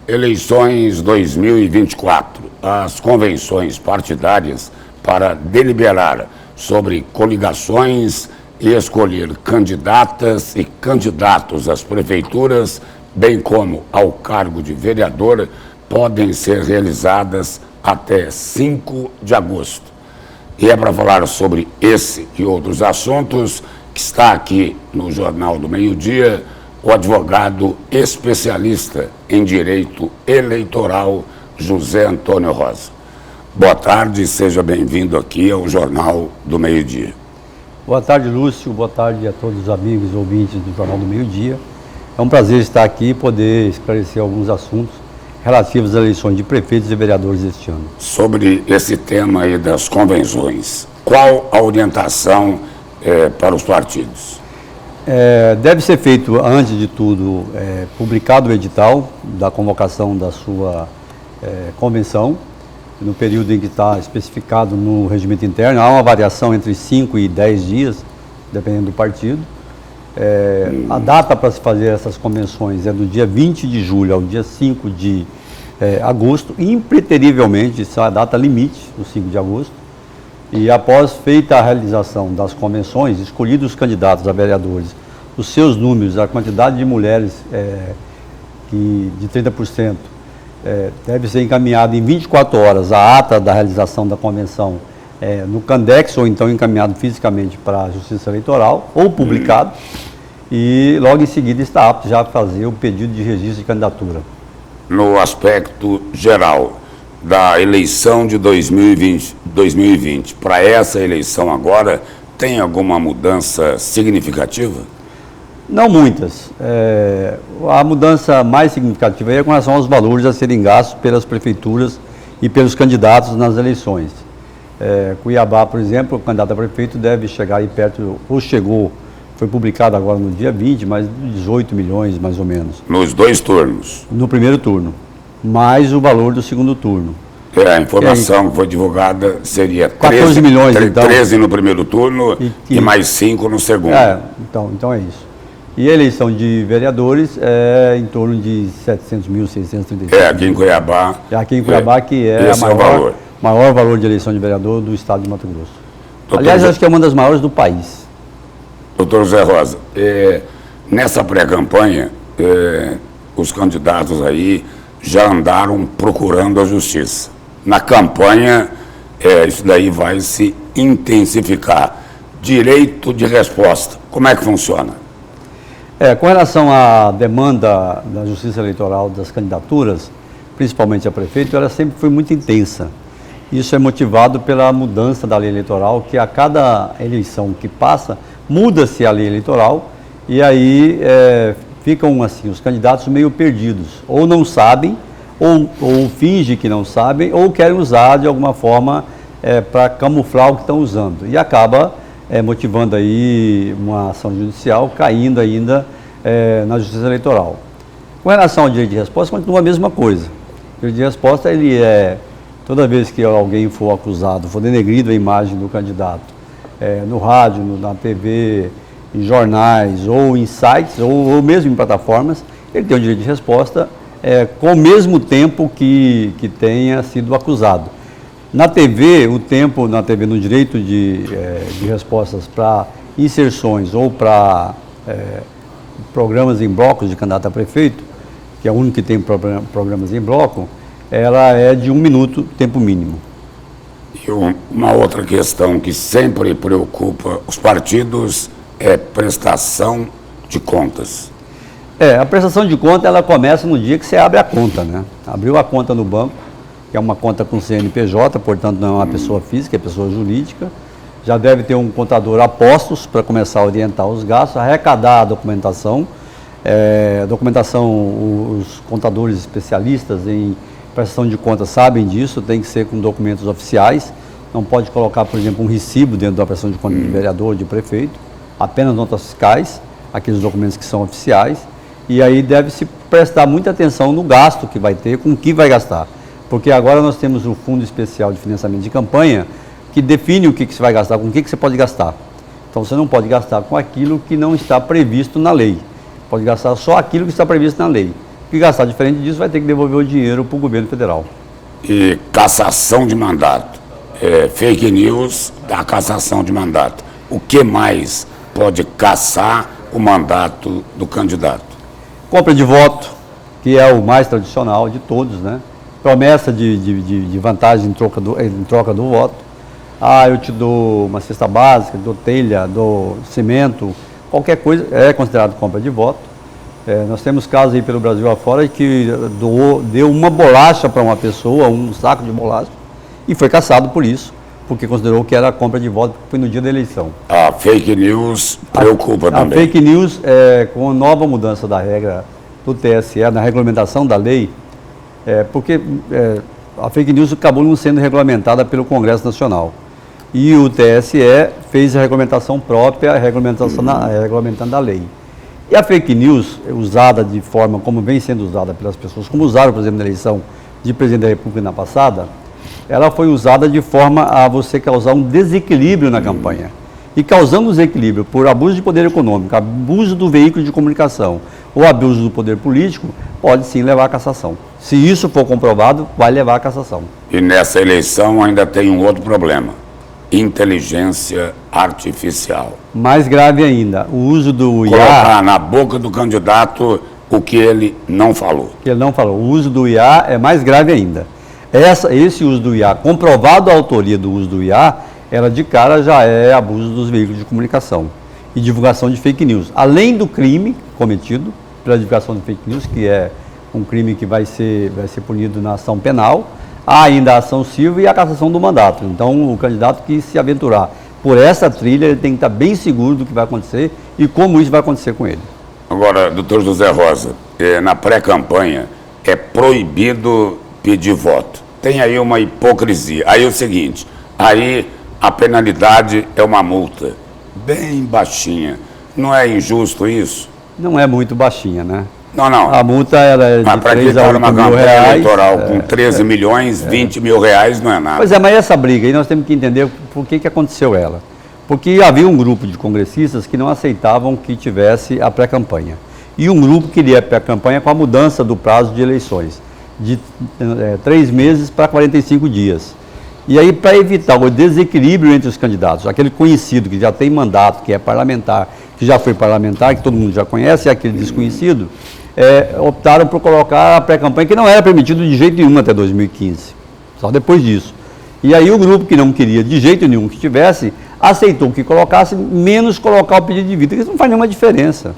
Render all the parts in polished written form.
Eleições 2024. As convenções partidárias para deliberar sobre coligações e escolher candidatas e candidatos às prefeituras, bem como ao cargo de vereador, podem ser realizadas até 5 de agosto. E é para falar sobre esse e outros assuntos que está aqui no Jornal do Meio-Dia o advogado especialista em direito eleitoral, José Antônio Rosa. Boa tarde e seja bem-vindo aqui ao Jornal do Meio-Dia. Boa tarde, Lúcio. Boa tarde a todos os amigos e ouvintes do Jornal do Meio-Dia. É um prazer estar aqui e poder esclarecer alguns assuntos relativos às eleições de prefeitos e vereadores este ano. Sobre esse tema aí das convenções, qual a orientação para os partidos? Deve ser feito, antes de tudo, publicado o edital da convocação da sua convenção, no período em que está especificado no regimento interno. Há uma variação entre 5 e 10 dias, dependendo do partido. A data para se fazer essas convenções é do dia 20 de julho ao dia 5 de agosto, impreterivelmente, isso é a data limite, do 5 de agosto. E após feita a realização das convenções, escolhidos os candidatos a vereadores, os seus números, a quantidade de mulheres de 30%, deve ser encaminhado em 24 horas a ata da realização da convenção no Candex, ou então encaminhado fisicamente para a Justiça Eleitoral, ou publicado, e logo em seguida está apto já a fazer o pedido de registro de candidatura. No aspecto geral da eleição de 2020 para essa eleição agora, tem alguma mudança significativa? Não muitas. A mudança mais significativa é com relação aos valores a serem gastos pelas prefeituras e pelos candidatos nas eleições. Cuiabá, por exemplo, o candidato a prefeito deve chegar aí perto, ou chegou, foi publicado agora no dia 20, mas 18 milhões mais ou menos. Nos dois turnos? No primeiro turno, mais o valor do segundo turno. A informação que foi divulgada seria 14 milhões, então. 13 no primeiro turno e mais 5 no segundo. Então é isso. E a eleição de vereadores é em torno de 700.635. Aqui em Cuiabá. Aqui em Cuiabá, que é o maior valor de eleição de vereador do estado de Mato Grosso. Aliás, acho que é uma das maiores do país. Doutor José Rosa, nessa pré-campanha, os candidatos aí já andaram procurando a justiça. Na campanha, isso daí vai se intensificar. Direito de resposta, como é que funciona? Com relação à demanda da Justiça Eleitoral das candidaturas, principalmente a prefeito, ela sempre foi muito intensa. Isso é motivado pela mudança da lei eleitoral, que a cada eleição que passa, muda-se a lei eleitoral e aí ficam assim, os candidatos meio perdidos. Ou não sabem, ou fingem que não sabem, ou querem usar de alguma forma para camuflar o que estão usando. E acaba motivando aí uma ação judicial, caindo ainda na Justiça Eleitoral. Com relação ao direito de resposta, continua a mesma coisa. O direito de resposta, ele toda vez que alguém for acusado, for denegrido a imagem do candidato, no rádio, na TV, em jornais, ou em sites, ou mesmo em plataformas, ele tem o direito de resposta com o mesmo tempo que tenha sido acusado. Na TV, no direito de respostas para inserções ou para programas em blocos de candidato a prefeito, que é o único que tem programas em bloco, ela é de 1 minuto, tempo mínimo. E uma outra questão que sempre preocupa os partidos é prestação de contas. A prestação de conta, ela começa no dia que você abre a conta, né? Abriu a conta no banco, que é uma conta com CNPJ, portanto não é uma pessoa física, é pessoa jurídica. Já deve ter um contador a postos para começar a orientar os gastos, arrecadar a documentação. Os contadores especialistas em prestação de contas sabem disso, tem que ser com documentos oficiais. Não pode colocar, por exemplo, um recibo dentro da prestação de contas de vereador, de prefeito, apenas notas fiscais, aqueles documentos que são oficiais. E aí deve-se prestar muita atenção no gasto que vai ter, com o que vai gastar. Porque agora nós temos o Fundo Especial de Financiamento de Campanha, que define o que você vai gastar, com o que você pode gastar. Então você não pode gastar com aquilo que não está previsto na lei. Pode gastar só aquilo que está previsto na lei. que gastar diferente disso vai ter que devolver o dinheiro para o governo federal. E cassação de mandato. Fake news da cassação de mandato. O que mais pode cassar o mandato do candidato? Compra de voto, que é o mais tradicional de todos, né? Promessa de vantagem em troca do voto. Eu te dou uma cesta básica, dou telha, dou cimento, qualquer coisa é considerado compra de voto. Nós temos casos aí pelo Brasil afora que deu uma bolacha para uma pessoa, um saco de bolacha, e foi cassado por isso, porque considerou que era compra de voto, porque foi no dia da eleição. A fake news preocupa também. A fake news, com a nova mudança da regra do TSE, na regulamentação da lei, porque a fake news acabou não sendo regulamentada pelo Congresso Nacional. E o TSE fez a regulamentação própria, regulamentando a lei. E a fake news, usada de forma como vem sendo usada pelas pessoas, como usaram, por exemplo, na eleição de presidente da República na passada, ela foi usada de forma a você causar um desequilíbrio na campanha. E causando desequilíbrio por abuso de poder econômico, abuso do veículo de comunicação ou abuso do poder político, pode sim levar à cassação. Se isso for comprovado, vai levar à cassação. E nessa eleição ainda tem um outro problema: inteligência artificial. Mais grave ainda, o uso do IA... Colocar na boca do candidato o que ele não falou. O uso do IA é mais grave ainda. Esse uso do IA, comprovado a autoria do uso do IA, ela de cara já é abuso dos veículos de comunicação e divulgação de fake news. Além do crime cometido pela divulgação de fake news, que é um crime que vai ser punido na ação penal, há ainda a ação civil e a cassação do mandato. Então, o candidato que se aventurar por essa trilha, ele tem que estar bem seguro do que vai acontecer e como isso vai acontecer com ele. Agora, doutor José Rosa, na pré-campanha é proibido pedir voto. Tem aí uma hipocrisia. Aí é o seguinte, aí a penalidade é uma multa bem baixinha. Não é injusto isso? Não é muito baixinha, né? Não. A multa ela é de mas para quem está numa campanha eleitoral com 13 milhões, 20 mil reais não é nada. Pois mas essa briga aí nós temos que entender por que aconteceu ela. Porque havia um grupo de congressistas que não aceitavam que tivesse a pré-campanha. E um grupo queria a pré-campanha com a mudança do prazo de eleições, de 3 meses para 45 dias. E aí, para evitar o desequilíbrio entre os candidatos, aquele conhecido que já tem mandato, que é parlamentar, que já foi parlamentar, que todo mundo já conhece, e aquele desconhecido, optaram por colocar a pré-campanha, que não era permitido de jeito nenhum até 2015, só depois disso. E aí o grupo que não queria de jeito nenhum que tivesse, aceitou que colocasse, menos colocar o pedido de voto, porque isso não faz nenhuma diferença.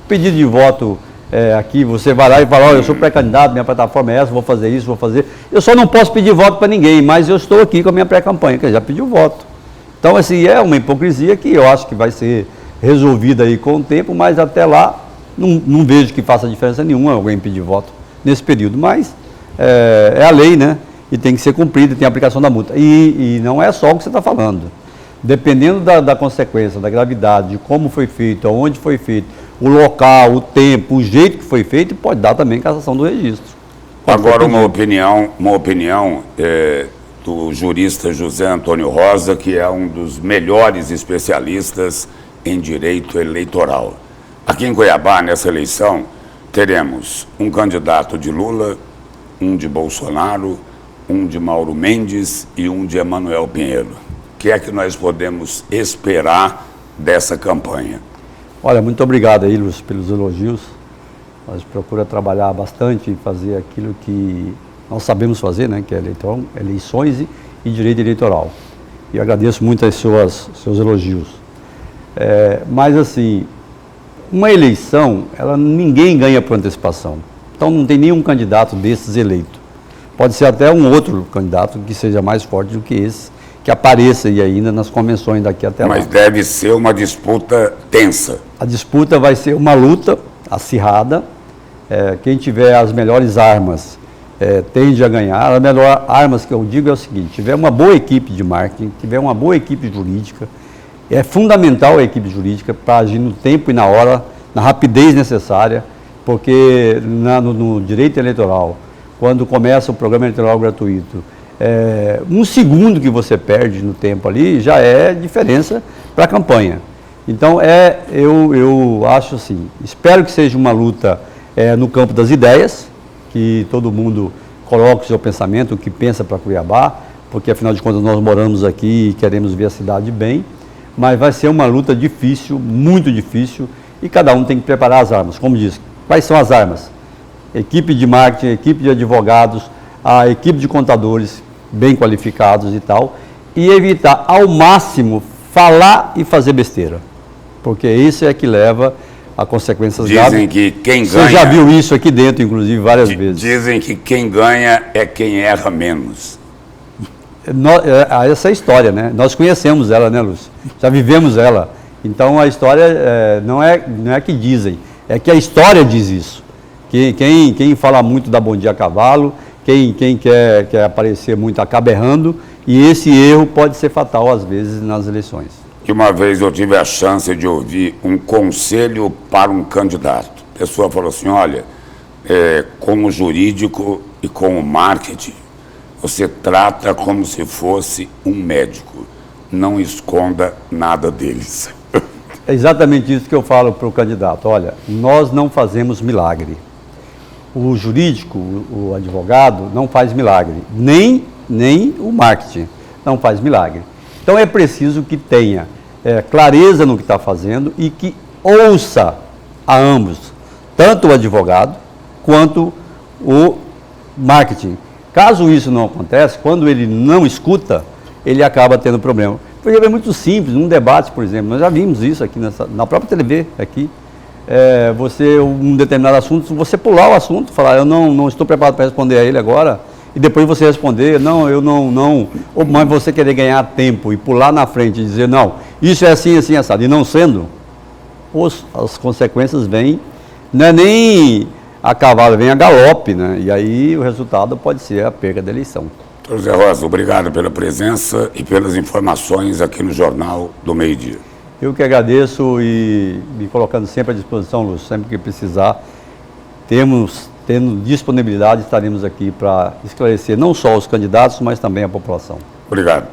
O pedido de voto, aqui, você vai lá e fala, olha, eu sou pré-candidato, minha plataforma é essa, vou fazer isso, vou fazer... Eu só não posso pedir voto para ninguém, mas eu estou aqui com a minha pré-campanha, que já pediu voto. Então, assim, é uma hipocrisia que eu acho que vai ser resolvida aí com o tempo, mas até lá não vejo que faça diferença nenhuma alguém pedir voto nesse período, mas é a lei, né? E tem que ser cumprida, tem a aplicação da multa. E não é só o que você está falando. Dependendo da consequência, da gravidade, de como foi feito, aonde foi feito, o local, o tempo, o jeito que foi feito, pode dar também cassação do registro. Agora uma opinião do jurista José Antônio Rosa, que é um dos melhores especialistas em direito eleitoral. Aqui em Cuiabá, nessa eleição, teremos um candidato de Lula, um de Bolsonaro, um de Mauro Mendes e um de Emanuel Pinheiro. O que é que nós podemos esperar dessa campanha? Olha, muito obrigado aí, Lúcio, pelos elogios. Nós procuramos trabalhar bastante e fazer aquilo que nós sabemos fazer, né, que é eleições e direito eleitoral. E eu agradeço muito os seus elogios. Mas, assim, uma eleição, ninguém ganha por antecipação. Então, não tem nenhum candidato desses eleito. Pode ser até um outro candidato que seja mais forte do que esse, que apareça aí ainda nas convenções daqui até lá. Mas deve ser uma disputa tensa. A disputa vai ser uma luta acirrada. Quem tiver as melhores armas tende a ganhar. As melhores armas que eu digo é o seguinte: tiver uma boa equipe de marketing, tiver uma boa equipe jurídica, é fundamental a equipe jurídica para agir no tempo e na hora, na rapidez necessária, porque no direito eleitoral, quando começa o programa eleitoral gratuito, 1 segundo que você perde no tempo ali já é diferença para a campanha. Então, eu acho assim, espero que seja uma luta no campo das ideias, que todo mundo coloque o seu pensamento, o que pensa para Cuiabá, porque afinal de contas nós moramos aqui e queremos ver a cidade bem, mas vai ser uma luta difícil, muito difícil, e cada um tem que preparar as armas. Como disse, quais são as armas? Equipe de marketing, equipe de advogados, a equipe de contadores bem qualificados e tal, e evitar ao máximo falar e fazer besteira, porque isso é que leva a consequências graves. Dizem que quem ganha... Você já viu isso aqui dentro, inclusive, várias vezes. Dizem que quem ganha é quem erra menos. Essa é a história, né? Nós conhecemos ela, né, Lúcio? Já vivemos ela. Então, a história não é que dizem, é que a história diz isso. Quem fala muito dá bom dia a cavalo, quem quer aparecer muito acaba errando, e esse erro pode ser fatal, às vezes, nas eleições. Que uma vez eu tive a chance de ouvir um conselho para um candidato. A pessoa falou assim, olha, com o jurídico e com o marketing, você trata como se fosse um médico. Não esconda nada deles. É exatamente isso que eu falo para o candidato. Olha, nós não fazemos milagre. O jurídico, o advogado, não faz milagre. Nem o marketing não faz milagre. Então é preciso que tenha clareza no que está fazendo e que ouça a ambos, tanto o advogado quanto o marketing. Caso isso não aconteça, quando ele não escuta, ele acaba tendo problema. É muito simples, num debate, por exemplo, nós já vimos isso aqui na própria TV, aqui. Um determinado assunto, você pular o assunto, falar, eu não estou preparado para responder a ele agora, e depois você responder, não, eu não, mas você querer ganhar tempo e pular na frente e dizer, não, isso é assim, assim, assado, e não sendo, as consequências vêm, não é nem a cavalo, vem a galope, né? E aí o resultado pode ser a perda da eleição. Doutor Zé Rosa, obrigado pela presença e pelas informações aqui no Jornal do Meio-Dia. Eu que agradeço e me colocando sempre à disposição, Lúcio, sempre que precisar, tendo disponibilidade, estaremos aqui para esclarecer não só os candidatos, mas também a população. Obrigado.